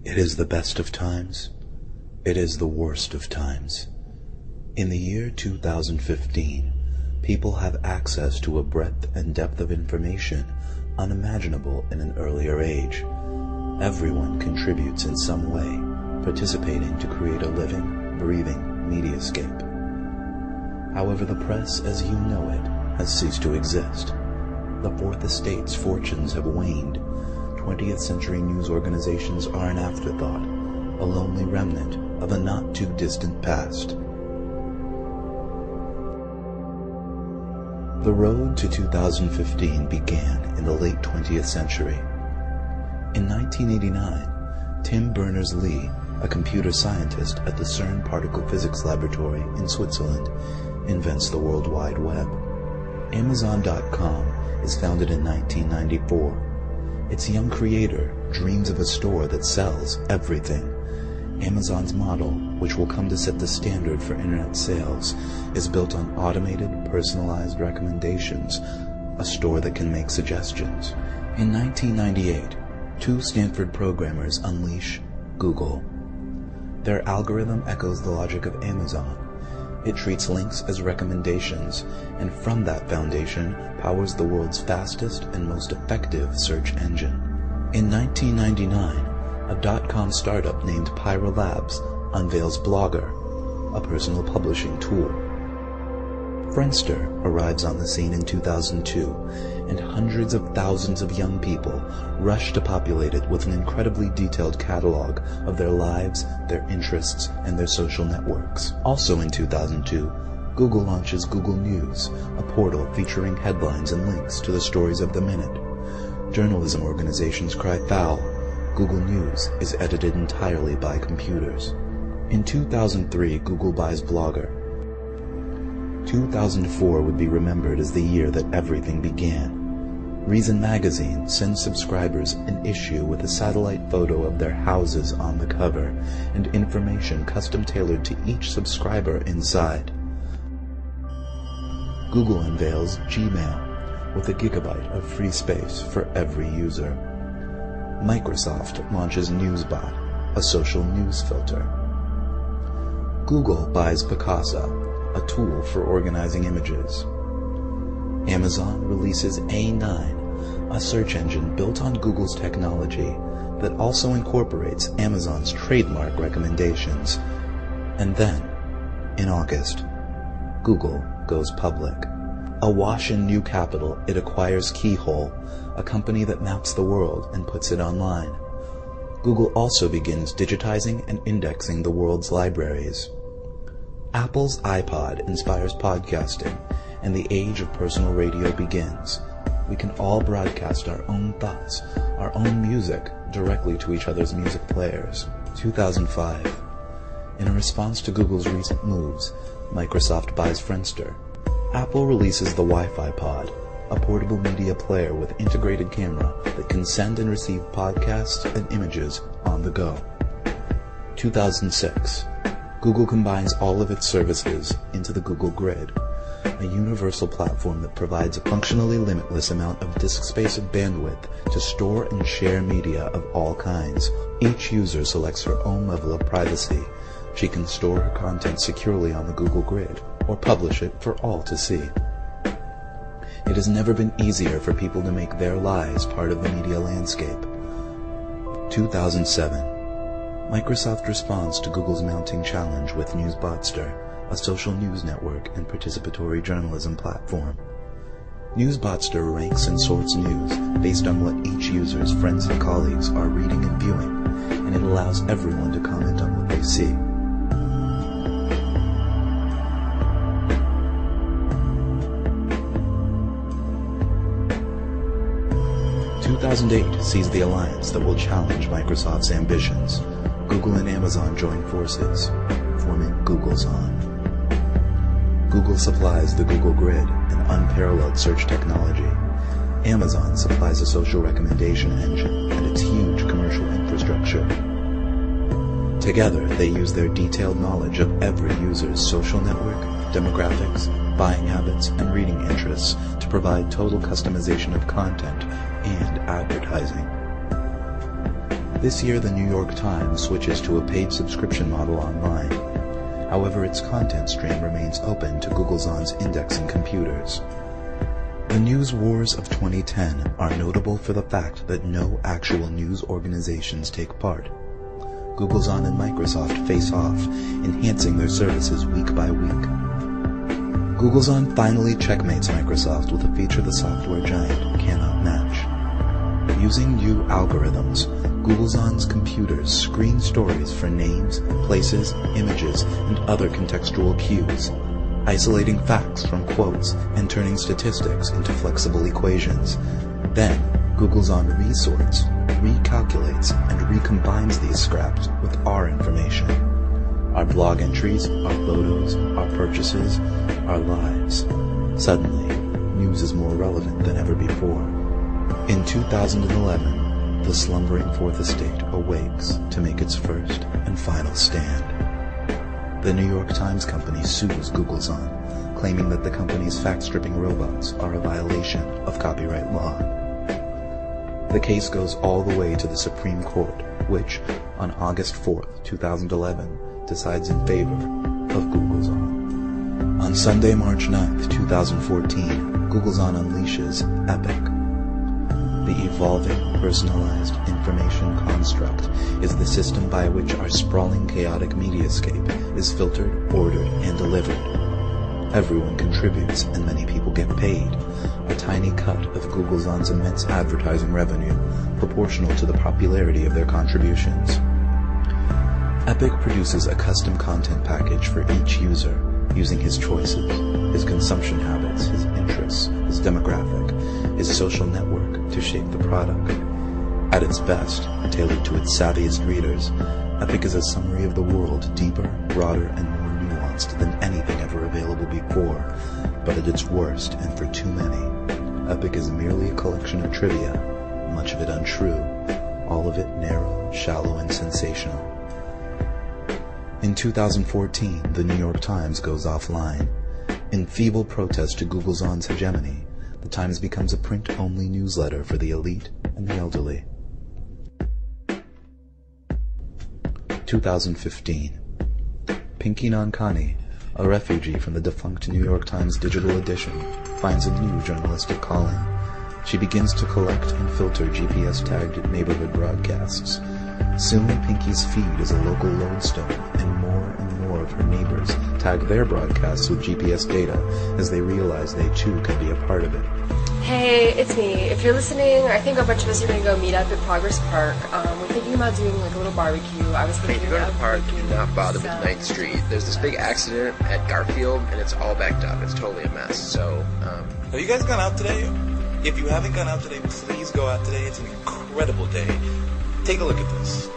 It is the best of times. It is the worst of times. In the year 2015, people have access to a breadth and depth of information unimaginable in an earlier age. Everyone contributes in some way, participating to create a living, breathing mediascape. However, the press as you know it has ceased to exist. The Fourth Estate's fortunes have waned. 20th century news organizations are an afterthought, a lonely remnant of a not-too-distant past. The road to 2015 began in the late 20th century. In 1989, Tim Berners-Lee, a computer scientist at the CERN Particle Physics Laboratory in Switzerland, invents the World Wide Web. Amazon.com is founded in 1994. Its young creator dreams of a store that sells everything. Amazon's model, which will come to set the standard for internet sales, is built on automated, personalized recommendations, a store that can make suggestions. In 1998, two Stanford programmers unleash Google. Their algorithm echoes the logic of Amazon. It treats links as recommendations, and from that foundation powers the world's fastest and most effective search engine. In 1999, a dot-com startup named Pyra Labs unveils Blogger, a personal publishing tool. Friendster arrives on the scene in 2002, and hundreds of thousands of young people rush to populate it with an incredibly detailed catalog of their lives, their interests, and their social networks. Also in 2002, Google launches Google News, a portal featuring headlines and links to the stories of the minute. Journalism organizations cry foul. Google News is edited entirely by computers. In 2003, Google buys Blogger. 2004 would be remembered as the year that everything began. Reason magazine sends subscribers an issue with a satellite photo of their houses on the cover and information custom-tailored to each subscriber inside. Google unveils Gmail with a gigabyte of free space for every user. Microsoft launches Newsbot, a social news filter. Google buys Picasa, a tool for organizing images. Amazon releases A9, a search engine built on Google's technology that also incorporates Amazon's trademark recommendations. And then, in August, Google goes public. Awash in new capital, it acquires Keyhole, a company that maps the world and puts it online. Google also begins digitizing and indexing the world's libraries. Apple's iPod inspires podcasting, and the age of personal radio begins. We can all broadcast our own thoughts, our own music, directly to each other's music players. 2005. In a response to Google's recent moves, Microsoft buys Friendster. Apple releases the Wi-Fi Pod, a portable media player with integrated camera that can send and receive podcasts and images on the go. 2006. Google combines all of its services into the Google Grid, a universal platform that provides a functionally limitless amount of disk space and bandwidth to store and share media of all kinds. Each user selects her own level of privacy. She can store her content securely on the Google Grid or publish it for all to see. It has never been easier for people to make their lives part of the media landscape. 2007. Microsoft responds to Google's mounting challenge with Newsbotster, a social news network and participatory journalism platform. Newsbotster ranks and sorts news based on what each user's friends and colleagues are reading and viewing, and it allows everyone to comment on what they see. In 2008 sees the alliance that will challenge Microsoft's ambitions. Google and Amazon join forces, forming Googlezon. Google supplies the Google Grid, an unparalleled search technology. Amazon supplies a social recommendation engine and its huge commercial infrastructure. Together, they use their detailed knowledge of every user's social network, demographics, buying habits, and reading interests to provide total customization of content and advertising. This year, the New York Times switches to a paid subscription model online. However, its content stream remains open to Googlezon's indexing computers. The news wars of 2010 are notable for the fact that no actual news organizations take part. Googlezon and Microsoft face off, enhancing their services week by week. Googlezon finally checkmates Microsoft with a feature the software giant cannot match. Using new algorithms, Googlezon's computers screen stories for names, places, images, and other contextual cues, isolating facts from quotes and turning statistics into flexible equations. Then, Googlezon resorts, recalculates, and recombines these scraps with our information. Our blog entries, our photos, our purchases, our lives. Suddenly, news is more relevant than ever before. In 2011, the slumbering Fourth Estate awakes to make its first and final stand. The New York Times Company sues Googlezon, claiming that the company's fact-stripping robots are a violation of copyright law. The case goes all the way to the Supreme Court, which, on August 4, 2011, decides in favor of Googlezon. On Sunday, March 9, 2014, Googlezon unleashes Epic. The evolving, personalized information construct is the system by which our sprawling, chaotic mediascape is filtered, ordered, and delivered. Everyone contributes, and many people get paid, a tiny cut of Googlezon's immense advertising revenue, proportional to the popularity of their contributions. Epic produces a custom content package for each user, using his choices, his consumption habits, his interests, his demographic, his social network to shape the product. At its best, tailored to its savviest readers, Epic is a summary of the world deeper, broader, and more nuanced than anything ever available before. But at its worst, and for too many, Epic is merely a collection of trivia, much of it untrue, all of it narrow, shallow, and sensational. In 2014, the New York Times goes offline. In feeble protest to Googlezon's hegemony, the Times becomes a print-only newsletter for the elite and the elderly. 2015. Pinky Nankani, a refugee from the defunct New York Times digital edition, finds a new journalistic calling. She begins to collect and filter GPS-tagged neighborhood broadcasts. Soon, Pinky's feed is a local lodestone, and more of her neighbors tag their broadcasts with GPS data as they realize they too can be a part of it. Hey, it's me. If you're listening, I think a bunch of us are going to go meet up at Progress Park. We're thinking about doing like a little barbecue. I was thinking if you go to the park, do not bother with 9th Street. There's this big accident at Garfield, and it's all backed up. It's totally a mess. So, Have you guys gone out today? If you haven't gone out today, please go out today. It's an incredible day. Take a look at this.